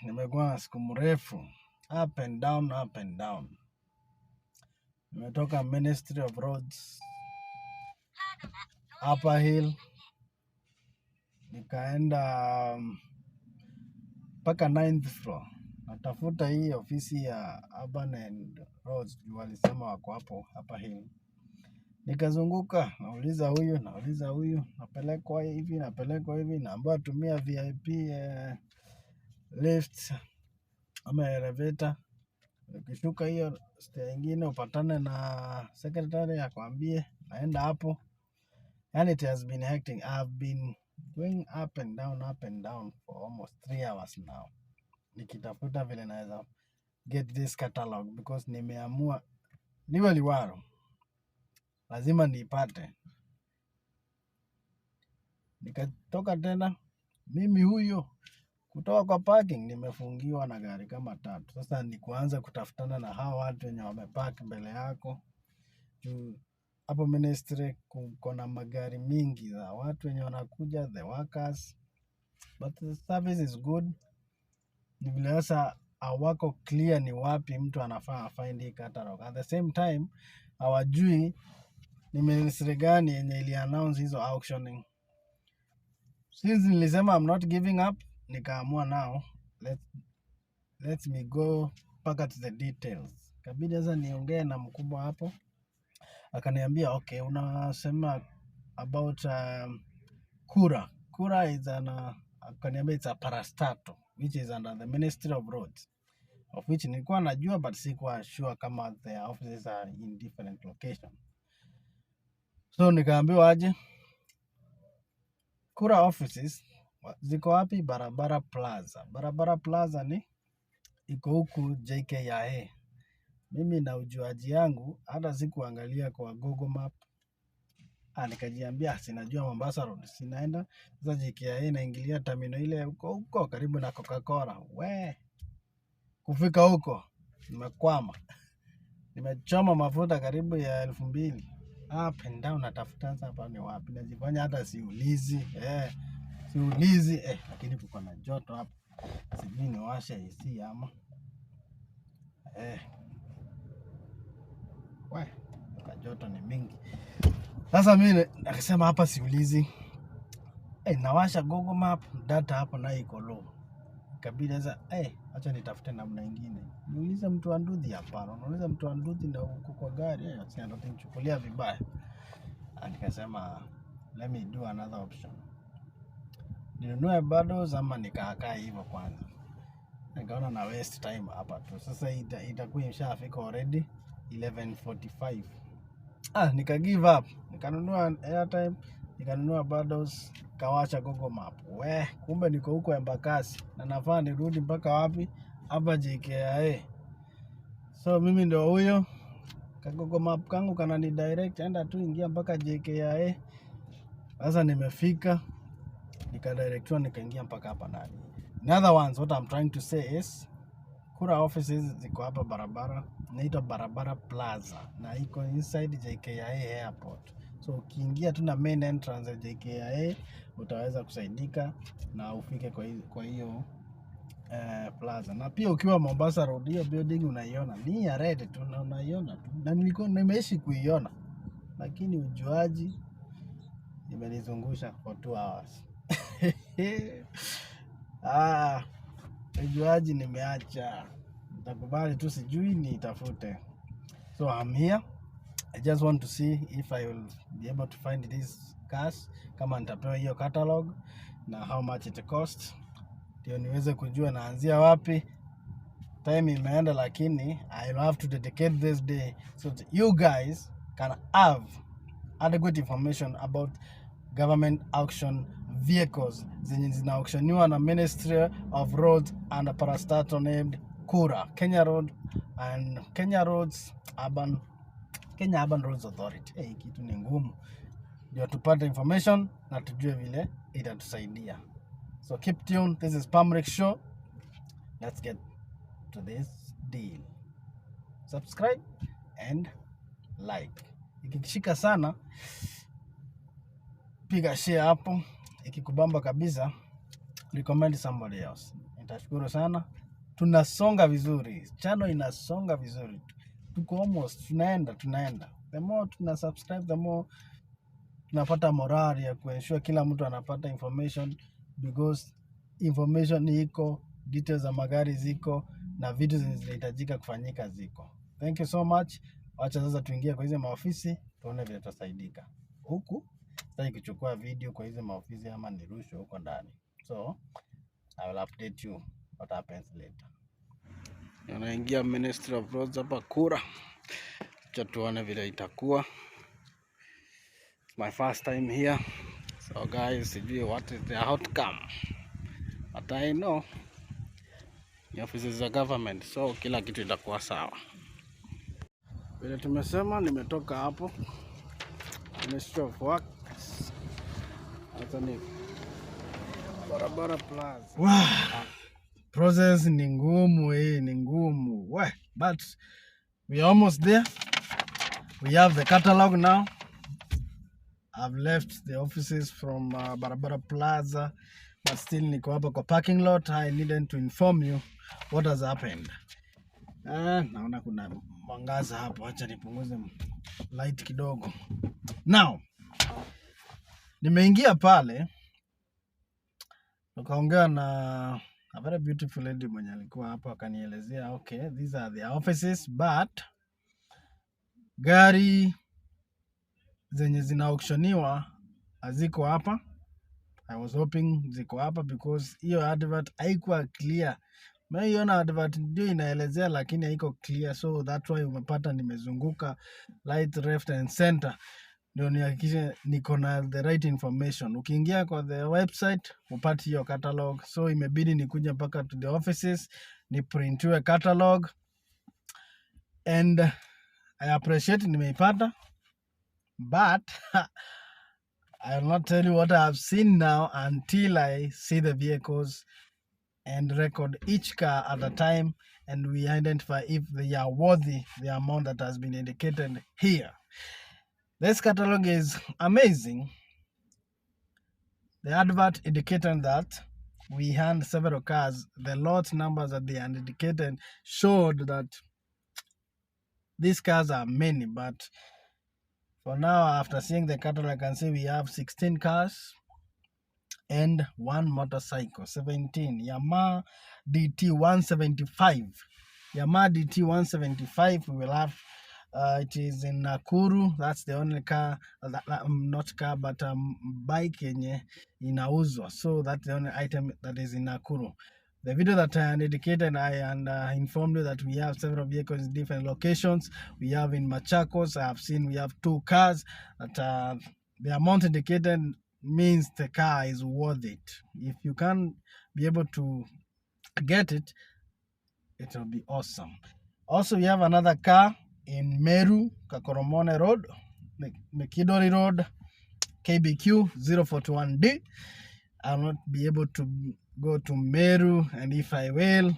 Nimekuwa na siku mrefu. Up and down, up and down. Nimetoka Ministry of Roads, Upper Hill. Nikaenda mpaka 9th floor. Natafuta hii ofisi ya Urban and Roads. Walisema wako hapo Upper Hill. Nikazunguka, nauliza huyu, napelekwa hivi, naambiwa tumia VIP lift ama elevator. Ukishuka hiyo stair nyingine upatane na secretary akwambie naenda hapo. And it has been hectic. I've been going up and down for almost 3 hours now. Nikitafuta vile naweza get this catalog because nimeamua niwe liwaro. Lazima niipate. Nikatoka tena mimi huyo kutoka kwa parking nimefungiwa na gari kama 3. Sasa ni kuanza kutafutana na hao watu wenye wamepark mbele yako. Hapo ministry kuna magari mingi za watu wenye wanakuja, the workers, but the service is good. Ni vile sasa hawako clear ni wapi mtu anafaa find hii catalog. At the same time hawajui ni ministry gani yenye ili announce hizo auctioning. Since nilisema I'm not giving up, nikaamua now let me go back at the details. Kabidi sasa niongee na mkubwa hapo. Akaniambia okay, unasema about KURA. KURA is akaniambia it's a parastatal which is under the Ministry of Roads, of which nilikuwa najua but sikuwa sure kama the offices are in different locations. So nikaambiwa aje KURA offices ziko wapi? Barabara Plaza. Barabara Plaza ni iko huku JKIA. Mimi na ujuaji yangu hata sikuangalia kwa Google Map. Nikajiambia sinajua Mombasa Road, sinaenda. Sasa JKIA inaingilia terminal ile huko karibu na Coca-Cola. Kufika huko nimekwama. Nimechoma mafuta karibu ya 2,000. Up and down natafuta hapa ni wapi. Najifanya hata siulizi. Lakini kuko na joto hapa. Sijui niwashe AC ama. Joto ni mingi. Sasa mimi nakasema hapa siulizi. Nawasha Google Map, data hapo na iko low. Kabidi sasa acha nitafute namna nyingine. Niulize mtu wa Nduthi hapana. Unauliza mtu wa Nduthi na uko kwa gari, sasa ndio nichukulia vibaya. Nikasema let me do another option. Ninunue bado ama nikakaa hivyo kwanza. Nikaona na waste time hapa tu. Sasa itakuwa imeshafika already 11:45. Nika give up. Nikanunua airtime, nikanunua bundles, kawasha Google Map. Kumbe niko huko Embakasi na nafaa nirudi mpaka wapi? Hapa JKIA. So mimi ndio huyo. Google Map kangu kanani direct enda tu ingia mpaka JKIA. Sasa nimefika. Nikadirectwa nikaingia mpaka hapa ndani. In other ones, what I'm trying to say is KURA offices ziko hapa barabara, inaitwa Barabara Plaza na iko inside JKIA Airport. So ukiingia tu na main entrance ya JKIA utaweza kusaidika na ufike kwa hiyo plaza. Na pia ukiwa Mombasa Road, hiyo building unaiona ni ya red tu na unaiona tu. Na nimeishi kuiona. Lakini ujuaji imenizungusha for 2 hours. Ujuaji nimeacha. Nitakubali tu sijui nitafute. So I'm here. I just want to see if I will be able to find this cars. Kama nitapewa hiyo catalog na how much it costs. Ndio niweze kujua naanzia wapi. Time imeenda lakini I'll have to dedicate this day so that you guys can have adequate information about government auction vehicles zenye zina auctioniwa na Ministry of Roads and a parastatal named KURA, Kenya Urban Roads Authority. Kitu ni ngumu. Ndio tupate information na tujue vile itatusaidia. So keep tuned. This is Pamrik Show. Let's get to this deal. Subscribe and like. Ikishika sana piga share hapo. Ikikubamba kabisa recommend somebody else. nitashukuru sana. Tunasonga vizuri, channel inasonga vizuri, tuko almost tunaenda. The more tuna subscribe, the more tunapata morali ya kuensure kila mtu anapata information, because information iko, details za magari ziko, na vitu zinahitajika kufanyika ziko. Thank you so much. Wacha sasa tuingie kwa hizo maofisi tuone vile tutasaidika. Huku sitaki kuchukua video kwa hizo maofisi ama nirushwe huko ndani. So I will update you what happens later. Unaingia Ministry of Roads hapa KURA. Acha tuone vile itakuwa. It's my first time here. So guys, sijui what is the outcome. But I know ni ofisi za government, so kila kitu itakuwa sawa. Vile tumesema, nimetoka hapo Ministry of Works. Hata ni barabara plaza. Wow. Process ni ngumu ni ngumu. But we are almost there. We have the catalog now. I've left the offices from Barabara Plaza, but still niko hapa kwa parking lot. I needed to inform you what has happened. Naona kuna mwangaza hapo, acha nipunguze light kidogo. Now, nimeingia pale, nikaongea na a very beautiful lady mwenye alikuwa hapa, akanielezea okay, these are the offices, but gari zenye zina auctioniwa haziko hapa. I was hoping ziko hapa because hiyo advert haikuwa clear. Maiona advert ndio inaelezea lakini haiko clear, so that's why umepata nimezunguka right, left and center ndio nihakikishe niko na the right information. Ukiingia kwa the website upate hiyo catalog, so imebidi nikuja mpaka to the offices ni printiwe catalog, and I appreciate nimeipata, but I will not tell you what I have seen now until I see the vehicles and record each car at a time, and we identify if they are worthy the amount that has been indicated here. This catalog is amazing. The advert indicated that we had several cars. The lot numbers that they had indicated showed that these cars are many, but for now, after seeing the catalog, I can say we have 16 cars and one motorcycle, 17. Yamaha DT 175. Yamaha DT 175 we will have. It is in Nakuru. That's the only car, not car, but bike yenye inauzwa. So that's the only item that is in Nakuru. The video that I indicated, I informed you that we have several vehicles in different locations. We have in Machakos, I have seen we have 2 cars. That the amount indicated means the car is worth it. If you can be able to get it, it will be awesome. Also, we have another car in Meru, Kakoromone Road, Mekidori Road, KBQ 041D. I will not be able to go to Meru, and if I will,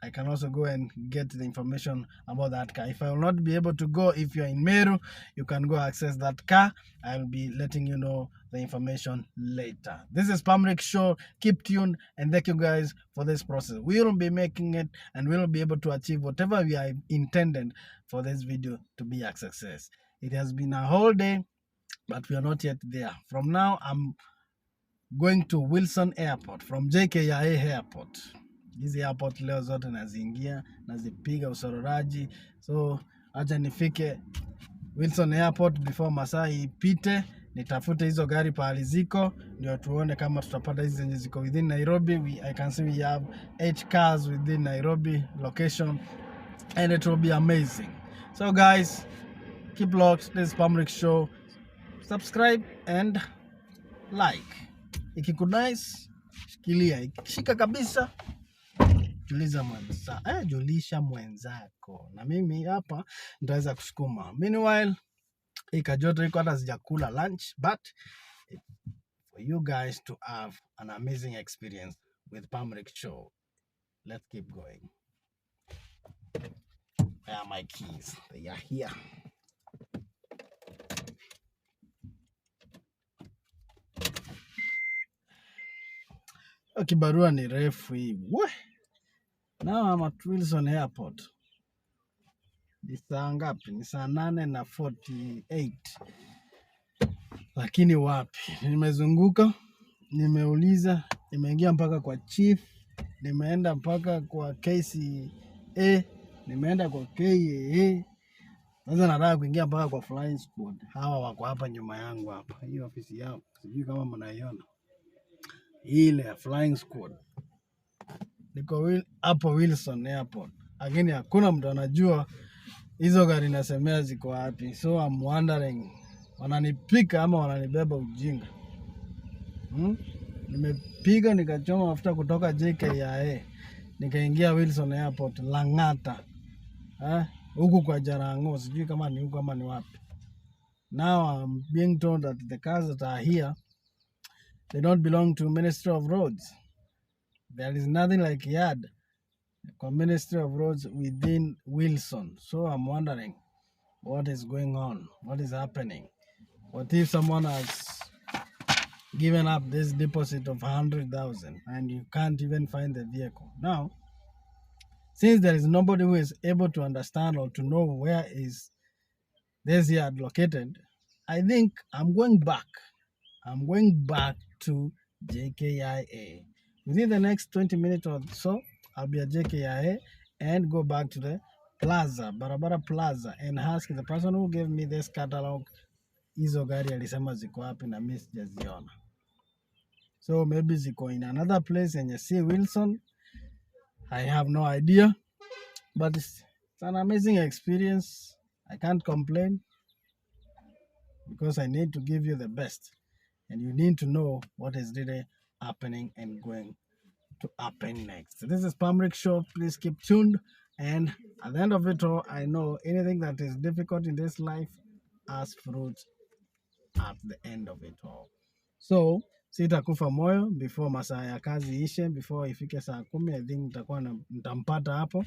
I can also go and get the information about that car. If I will not be able to go, if you're in Meru, you can go access that car. I will be letting you know the information later. This is Pamrik Show. Keep tuned, and thank you guys for this process. We will be making it, and we will be able to achieve whatever we are intended for this video to be a success. It has been a whole day, but we are not yet there. From now, I'm going to Wilson Airport from JKIA Airport. Hizi airport leo zote naziingia, nazipiga usororaji. So acha nifike Wilson Airport before masaa ipite, nitafute hizo gari pahali ziko, ndio tuone kama tutapata hizi zenye ziko within Nairobi. I can see we have 8 cars within Nairobi location, and it will be amazing. So guys, keep locked. This is Pamrik Show. Subscribe and like. Ikikunice, shikilia. Ikishika kabisa, julisha mwenzako. Na mimi hapa nitaweza kusukuma. Meanwhile, ikajoto iko hata sijakula lunch, but for you guys to have an amazing experience with Pamrik Show. Let's keep going. Where are my keys? They are here. Kibarua ni refu hii. Now I'm at Wilson Airport. Ni saa ngapi? Ni saa 8:48. Lakini wapi? Nimezunguka, nimeuliza, nimeingia mpaka kwa chief, nimeenda mpaka kwa KCA, nimeenda kwa KAA. Sasa nataka kuingia mpaka kwa flying squad. Hawa wako hapa nyuma yangu hapa. Hii ofisi yao. Sijui kama mnaiona. Ile flying squad. Niko hapo Wilson Airport. Lakini hakuna mtu anajua hizo gari nasemea ziko wapi. So I'm wondering, wananipika ama wananibeba ujinga? Nimepiga nikachoma mafuta kutoka JKIA. Nikaingia Wilson Airport Lang'ata. Huku kwa Jarango, sijui kama ni huku ama ni wapi. Now I'm being told that the cars that are here, they don't belong to Ministry of Roads. There is nothing like yard for Ministry of Roads within Wilson. So I'm wondering what is going on, what is happening. What if someone has given up this deposit of 100,000 and you can't even find the vehicle? Now, since there is nobody who is able to understand or to know where is this yard located, I think I'm going back. I'm going back to JKIA. Within the next 20 minutes or so, I'll be at JKIA and go back to the plaza, Barabara Plaza, and ask the person who gave me this catalog, hizo gari alisema ziko wapi na mimi sijaziona. So maybe ziko in another place yenye si Wilson. I have no idea. But it's an amazing experience. I can't complain because I need to give you the best. And you need to know what is really happening and going to happen next. This is Pamrik Show. Please keep tuned. And at the end of it all, I know anything that is difficult in this life has fruit at the end of it all. So, sitakufa moyo before masaa ya kazi ishe, before ifike saa 10. I think nitampata hapo.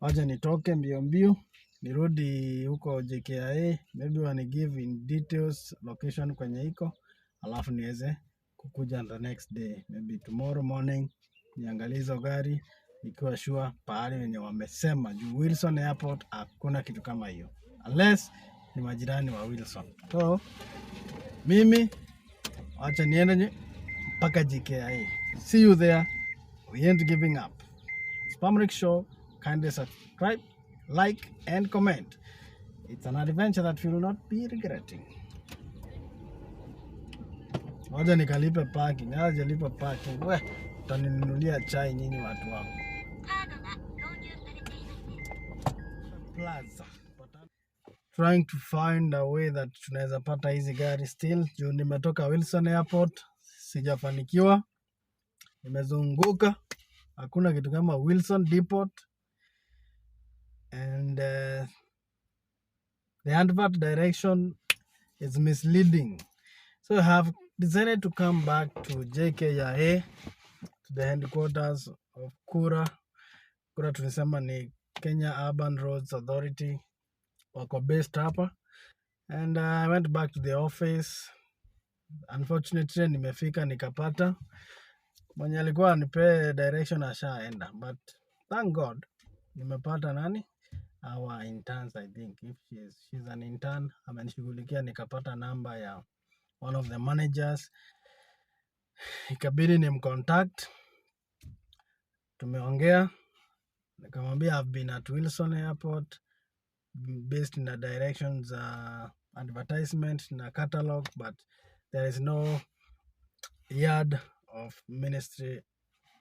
Wacha nitoke mbio mbio, nirudi huko JKIA, maybe wani give in details location kwenye iko, alafu niweze kukuja the next day, maybe tomorrow morning, niangalie hizo gari, nikiwa sure pahali wenye wamesema juu Wilson Airport hakuna kitu kama hiyo, unless ni majirani wa Wilson. So, mimi, wacha niende mpaka JKIA. See you there, we ain't giving up. It's Pamrik Show. Kindly subscribe, like, and comment. It's an adventure that you will not be regretting. Wacha nikalipe parking. Hajalipa parking. Utaninunulia chai nyinyi watu wangu. Plaza. Trying to find a way that tunaweza pata hizi gari still. Juu nimetoka Wilson Airport. Sijafanikiwa. Nimezunguka. Hakuna kitu kama Wilson Depot. And the advert direction is misleading. So I have decided to come back to JKIA, to the headquarters of KURA. KURA tulisema ni Kenya Urban Roads Authority. Wako based hapa. And I went back to the office. Unfortunately, nimefika nikapata. Mwenye alikuwa anipe direction ashaenda. But thank God, nimepata nani? Our interns, I think. If she's an intern, amenishughulikia nikapata namba ya one of the managers. Ikabidi nimcontact. Tumeongea. Nikamwambia I've been at Wilson Airport based in the directions advertisement na catalog, but there is no yard of Ministry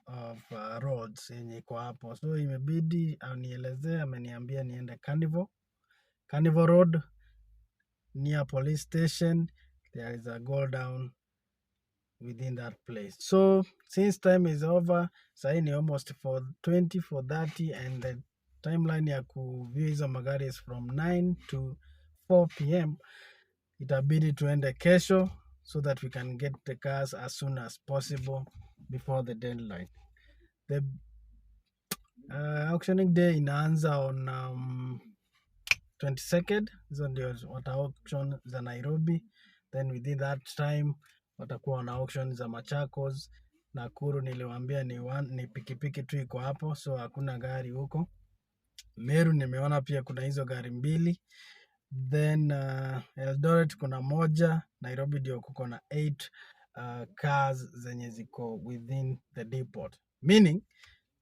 of Roads yenye iko hapo. So imebidi anielezee, ameniambia niende Carnival Road near police station. There is a go down within that place. So since time is over, sahi ni almost 4:30 and the timeline ya kuview hizo magari is from 9 to 4 p.m. Itabidi tuende kesho so that we can get the cars as soon as possible before the deadline. The auctioning day inaanza on 22nd. Hizo ndio wata auction za Nairobi. Then within that time watakuwa na auction za Machakos Nakuru niliwaambia ni pikipiki tu iko hapo, so hakuna gari huko. Meru nimeona pia kuna hizo gari mbili. Then Eldoret kuna moja. Nairobi ndio kuko na 8 cars zenye ziko within the depot. Meaning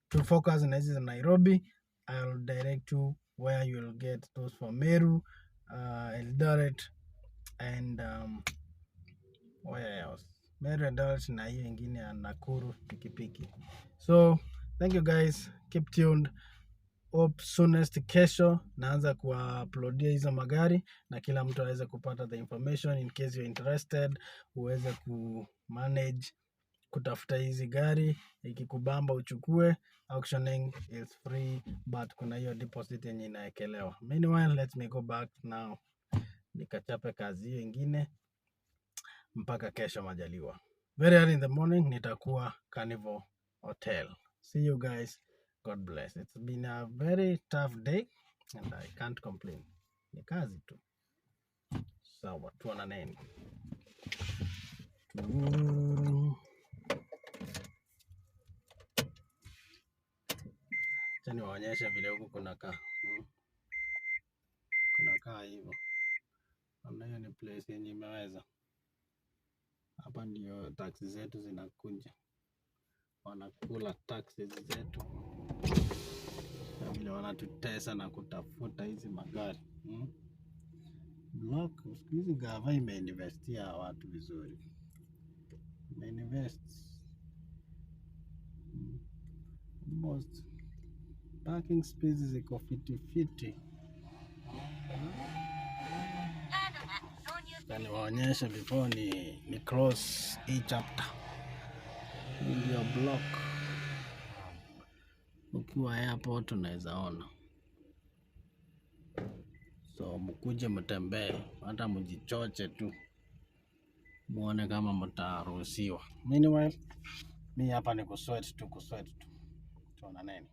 to focus na hizi za Nairobi, I'll direct you where you'll get those for Meru, Eldoret and where else? Meru, Eldoret na hiyo ingine ya Nakuru pikipiki. So thank you guys, keep tuned. Hope soonest kesho naanza kuuploadia hizo magari na kila mtu aweze kupata the information in case you're interested, uweze kumanage kutafuta hizi gari. Ikikubamba uchukue. Auctioning is free but kuna hiyo deposit yenye inaekelewa. Meanwhile, let me go back now nikachape kazi hiyo ingine mpaka kesho majaliwa. Very early in the morning nitakuwa Carnival Hotel. See you guys. God bless. It's been a very tough day and I can't complain. Ni kazi tu. Sawa, tuonaneni. Acha niwaonyeshe vile huku kunakaa. Kunakaa hivyo. Naona hiyo ni place yenye imeweza. Hapa ndio taxi zetu zinakuja. Wanakula taxi zetu. Vile wanatutesa na kutafuta hizi magari. Block, siku hizi gava imeinvestia watu vizuri. Imeinvest almost parking spaces ziko fiti. Yaani waonyesha before ni cross hii chapter. Ndio block. Ukiwa airport unaweza ona. So mkuje mtembee, hata mjichoche tu. Muone kama mtaruhusiwa. Meanwhile, mimi hapa ni kusweat tu. Tuonaneni.